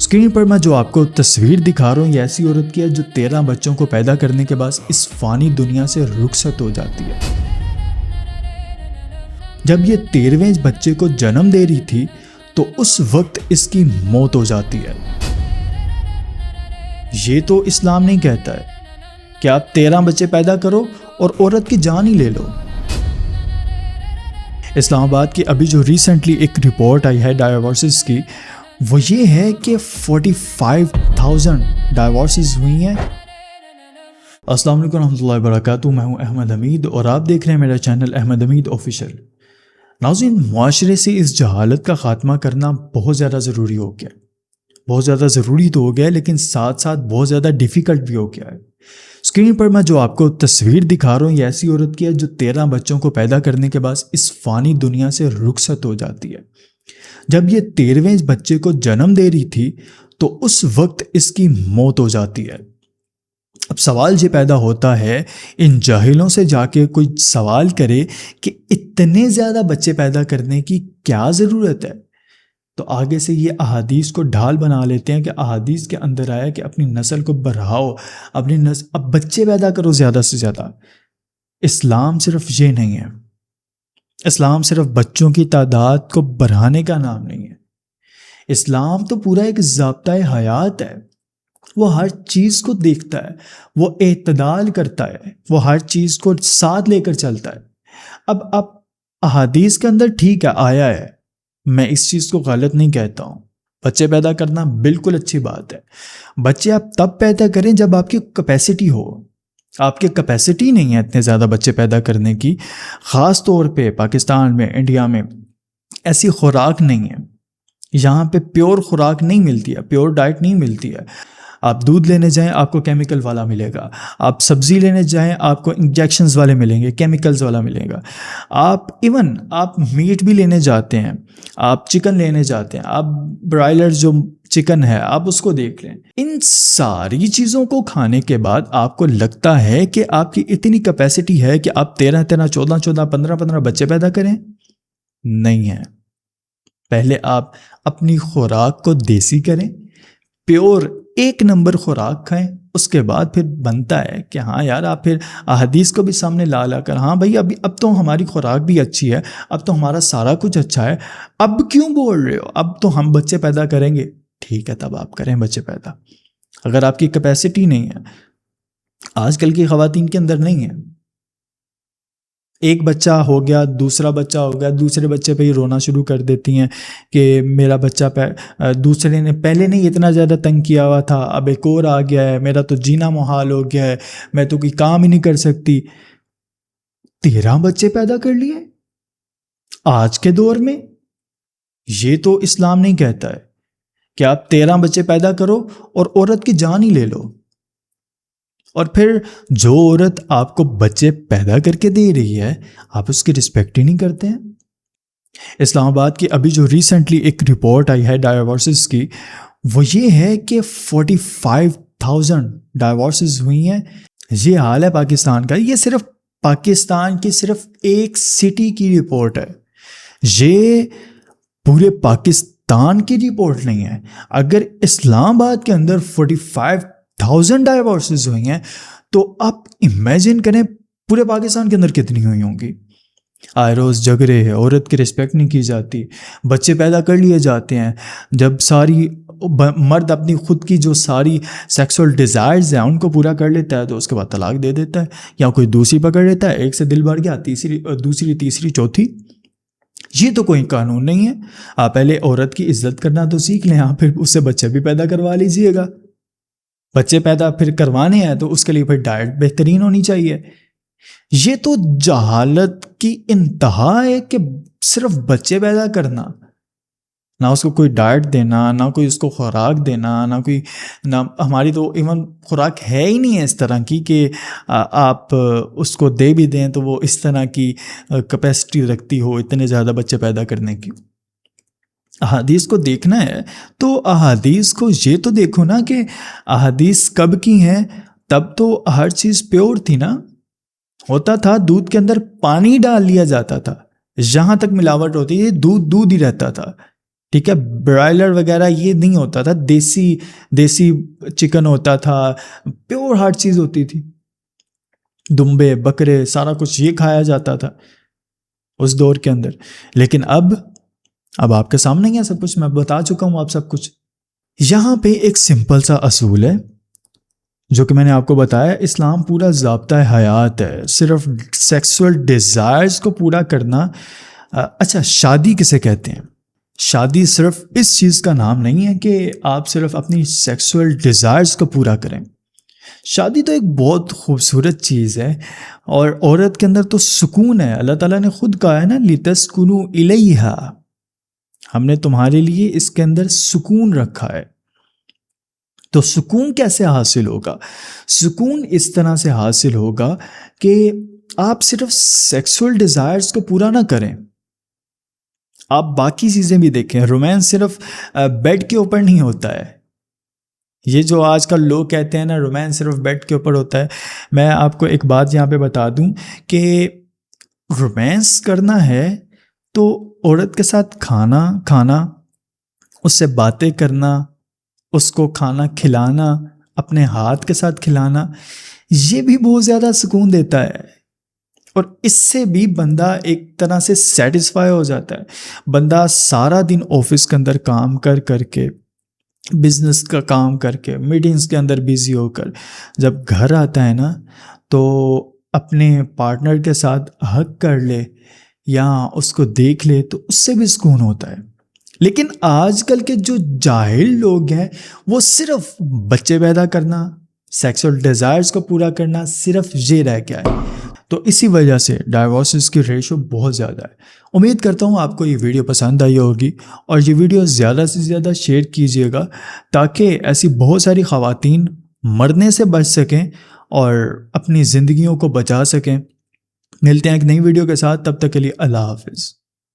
Screen پر میں جو آپ کو تصویر دکھا رہا ہوں یہ ایسی عورت کی ہے جو 13 بچوں کو پیدا کرنے کے بعد اس فانی دنیا سے رخصت ہو جاتی ہے۔ جب یہ 13ویں بچے کو جنم دے رہی تھی تو اس وقت اس کی موت ہو جاتی ہے۔ یہ تو اسلام نہیں کہتا ہے کہ آپ 13 بچے پیدا کرو اور عورت کی جان ہی لے لو۔ اسلام آباد کی ابھی جو ریسنٹلی ایک رپورٹ آئی ہے ڈائیورسز کی، وہ یہ ہے کہ 45,000 ڈائیورسز ہوئی ہیں۔ السلام علیکم ورحمۃ اللہ وبرکاتہ، میں ہوں احمد حمید اور آپ دیکھ رہے ہیں میرا چینل احمد حمید آفیشیل۔ ناظرین، معاشرے سے اس جہالت کا خاتمہ کرنا بہت زیادہ ضروری ہو گیا ہے۔ بہت زیادہ ضروری تو ہو گیا ہے لیکن ساتھ ساتھ بہت زیادہ ڈیفیکلٹ بھی ہو گیا ہے۔ اسکرین پر میں جو آپ کو تصویر دکھا رہا ہوں یہ ایسی عورت کی ہے جو 13 بچوں کو پیدا کرنے کے بعد اس فانی دنیا سے رخصت ہو جاتی ہے۔ جب یہ 13ویں بچے کو جنم دے رہی تھی تو اس وقت اس کی موت ہو جاتی ہے۔ اب سوال یہ پیدا ہوتا ہے، ان جاہلوں سے جا کے کوئی سوال کرے کہ اتنے زیادہ بچے پیدا کرنے کی کیا ضرورت ہے؟ تو آگے سے یہ احادیث کو ڈھال بنا لیتے ہیں کہ احادیث کے اندر آیا کہ اپنی نسل کو بڑھاؤ، اپنی نسل اب بچے پیدا کرو زیادہ سے زیادہ۔ اسلام صرف یہ نہیں ہے، اسلام صرف بچوں کی تعداد کو بڑھانے کا نام نہیں ہے۔ اسلام تو پورا ایک ضابطۂ حیات ہے، وہ ہر چیز کو دیکھتا ہے، وہ اعتدال کرتا ہے، وہ ہر چیز کو ساتھ لے کر چلتا ہے۔ اب احادیث کے اندر ٹھیک ہے آیا ہے، میں اس چیز کو غلط نہیں کہتا ہوں، بچے پیدا کرنا بالکل اچھی بات ہے۔ بچے آپ تب پیدا کریں جب آپ کی کیپیسٹی ہو۔ آپ کی کیپیسٹی نہیں ہے اتنے زیادہ بچے پیدا کرنے کی، خاص طور پہ پاکستان میں، انڈیا میں ایسی خوراک نہیں ہے، یہاں پہ پیور خوراک نہیں ملتی ہے، پیور ڈائٹ نہیں ملتی ہے۔ آپ دودھ لینے جائیں آپ کو کیمیکل والا ملے گا، آپ سبزی لینے جائیں آپ کو انجیکشنز والے ملیں گے، کیمیکلز والا ملے گا۔ آپ میٹ بھی لینے جاتے ہیں، آپ چکن لینے جاتے ہیں، آپ برائلر جو چکن ہے آپ اس کو دیکھ لیں۔ ان ساری چیزوں کو کھانے کے بعد آپ کو لگتا ہے کہ آپ کی اتنی کیپیسٹی ہے کہ آپ 13 14 15 بچے پیدا کریں؟ نہیں ہے۔ پہلے آپ اپنی خوراک کو دیسی کریں، پیور ایک نمبر خوراک کھائیں، اس کے بعد پھر بنتا ہے کہ ہاں یار آپ پھر احادیث کو بھی سامنے لا کر ہاں بھائی اب تو ہماری خوراک بھی اچھی ہے، اب تو ہمارا سارا کچھ اچھا ہے، اب کیوں بول رہے ہو، اب تو ہم بچے پیدا کریں گے۔ ٹھیک ہے، تب آپ کریں بچے پیدا، اگر آپ کی کیپیسٹی نہیں ہے۔ آج کل کی خواتین کے اندر نہیں ہے، ایک بچہ ہو گیا، دوسرا بچہ ہو گیا، دوسرے بچے پہ ہی رونا شروع کر دیتی ہیں کہ میرا بچہ دوسرے نے پہلے نہیں اتنا زیادہ تنگ کیا ہوا تھا، اب ایک اور آ گیا ہے، میرا تو جینا محال ہو گیا ہے، میں تو کوئی کام ہی نہیں کر سکتی۔ 13 بچے پیدا کر لیے آج کے دور میں؟ یہ تو اسلام نہیں کہتا ہے کہ آپ 13 بچے پیدا کرو اور عورت کی جان ہی لے لو۔ اور پھر جو عورت آپ کو بچے پیدا کر کے دے رہی ہے آپ اس کی رسپیکٹ ہی نہیں کرتے ہیں۔ اسلام آباد کی ابھی جو ریسنٹلی ایک رپورٹ آئی ہے ڈائیورسز کی، وہ یہ ہے کہ 45,000 ڈائیورسز ہوئی ہیں۔ یہ حال ہے پاکستان کا، یہ صرف پاکستان کی صرف ایک سٹی کی رپورٹ ہے، یہ پورے پاکستان کی رپورٹ نہیں ہے۔ اگر اسلام آباد کے اندر 45,000 ڈائیورسز ہوئی ہیں تو آپ امیجن کریں پورے پاکستان کے اندر کتنی ہوئی ہوں گی۔ آئے روز جھگڑے ہیں، عورت کی رسپیکٹ نہیں کی جاتی، بچے پیدا کر لیے جاتے ہیں، جب ساری مرد اپنی خود کی جو ساری سیکسول ڈیزائرز ہیں ان کو پورا کر لیتا ہے تو اس کے بعد طلاق دے دیتا ہے، یا کوئی دوسری پکڑ لیتا ہے، ایک سے دل بھر گیا، دوسری تیسری چوتھی۔ یہ تو کوئی قانون نہیں ہے۔ آپ پہلے عورت کی عزت کرنا تو سیکھ لیں، آپ پھر اس سے بچے بھی پیدا کروا لیجئے گا۔ بچے پیدا پھر کروانے ہیں تو اس کے لیے پھر ڈائٹ بہترین ہونی چاہیے۔ یہ تو جہالت کی انتہا ہے کہ صرف بچے پیدا کرنا، نہ اس کو کوئی ڈائٹ دینا، نہ کوئی اس کو خوراک دینا، نہ ہماری تو ایون خوراک ہے ہی نہیں ہے اس طرح کی کہ آپ اس کو دے بھی دیں تو وہ اس طرح کی کیپیسٹی رکھتی ہو اتنے زیادہ بچے پیدا کرنے کی۔ احادیث کو دیکھنا ہے تو احادیث کو یہ تو دیکھو نا کہ احادیث کب کی ہیں، تب تو ہر چیز پیور تھی نا، ہوتا تھا دودھ کے اندر پانی ڈال لیا جاتا تھا، جہاں تک ملاوٹ ہوتی تھی دودھ ہی رہتا تھا، ٹھیک ہے، برائلر وغیرہ یہ نہیں ہوتا تھا، دیسی چکن ہوتا تھا، پیور ہارٹ چیز ہوتی تھی، دمبے بکرے سارا کچھ یہ کھایا جاتا تھا اس دور کے اندر. لیکن اب آپ کے سامنے ہی ہے سب کچھ، میں بتا چکا ہوں آپ سب کچھ. یہاں پہ ایک سمپل سا اصول ہے جو کہ میں نے آپ کو بتایا، اسلام پورا ضابطہ حیات ہے، صرف سیکسول ڈیزائرز کو پورا کرنا. اچھا، شادی کسے کہتے ہیں؟ شادی صرف اس چیز کا نام نہیں ہے کہ آپ صرف اپنی سیکسول ڈیزائرز کو پورا کریں. شادی تو ایک بہت خوبصورت چیز ہے، اور عورت کے اندر تو سکون ہے. اللہ تعالیٰ نے خود کہا ہے نا، لِتَسْكُنُوا إِلَيْهَا، ہم نے تمہارے لیے اس کے اندر سکون رکھا ہے. تو سکون کیسے حاصل ہوگا؟ سکون اس طرح سے حاصل ہوگا کہ آپ صرف سیکسول ڈیزائرز کو پورا نہ کریں، آپ باقی چیزیں بھی دیکھیں. رومانس صرف بیڈ کے اوپر نہیں ہوتا ہے. یہ جو آج کل لوگ کہتے ہیں نا رومانس صرف بیڈ کے اوپر ہوتا ہے، میں آپ کو ایک بات یہاں پہ بتا دوں کہ رومانس کرنا ہے تو عورت کے ساتھ کھانا، اس سے باتیں کرنا، اس کو کھانا کھلانا، اپنے ہاتھ کے ساتھ کھلانا، یہ بھی بہت زیادہ سکون دیتا ہے. اور اس سے بھی بندہ ایک طرح سے سیٹسفائی ہو جاتا ہے. بندہ سارا دن آفس کے اندر کام کر کے، بزنس کا کام کر کے، میٹنگز کے اندر بیزی ہو کر جب گھر آتا ہے نا، تو اپنے پارٹنر کے ساتھ ہگ کر لے یا اس کو دیکھ لے تو اس سے بھی سکون ہوتا ہے. لیکن آج کل کے جو جاہل لوگ ہیں وہ صرف بچے پیدا کرنا، سیکسول ڈیزائرز کو پورا کرنا، صرف یہ رہ گیا ہے. تو اسی وجہ سے ڈائیورسز کی ریشو بہت زیادہ ہے. امید کرتا ہوں آپ کو یہ ویڈیو پسند آئی ہوگی، اور یہ ویڈیو زیادہ سے زیادہ شیئر کیجیے گا تاکہ ایسی بہت ساری خواتین مرنے سے بچ سکیں اور اپنی زندگیوں کو بچا سکیں. ملتے ہیں ایک نئی ویڈیو کے ساتھ، تب تک کے لیے اللہ حافظ.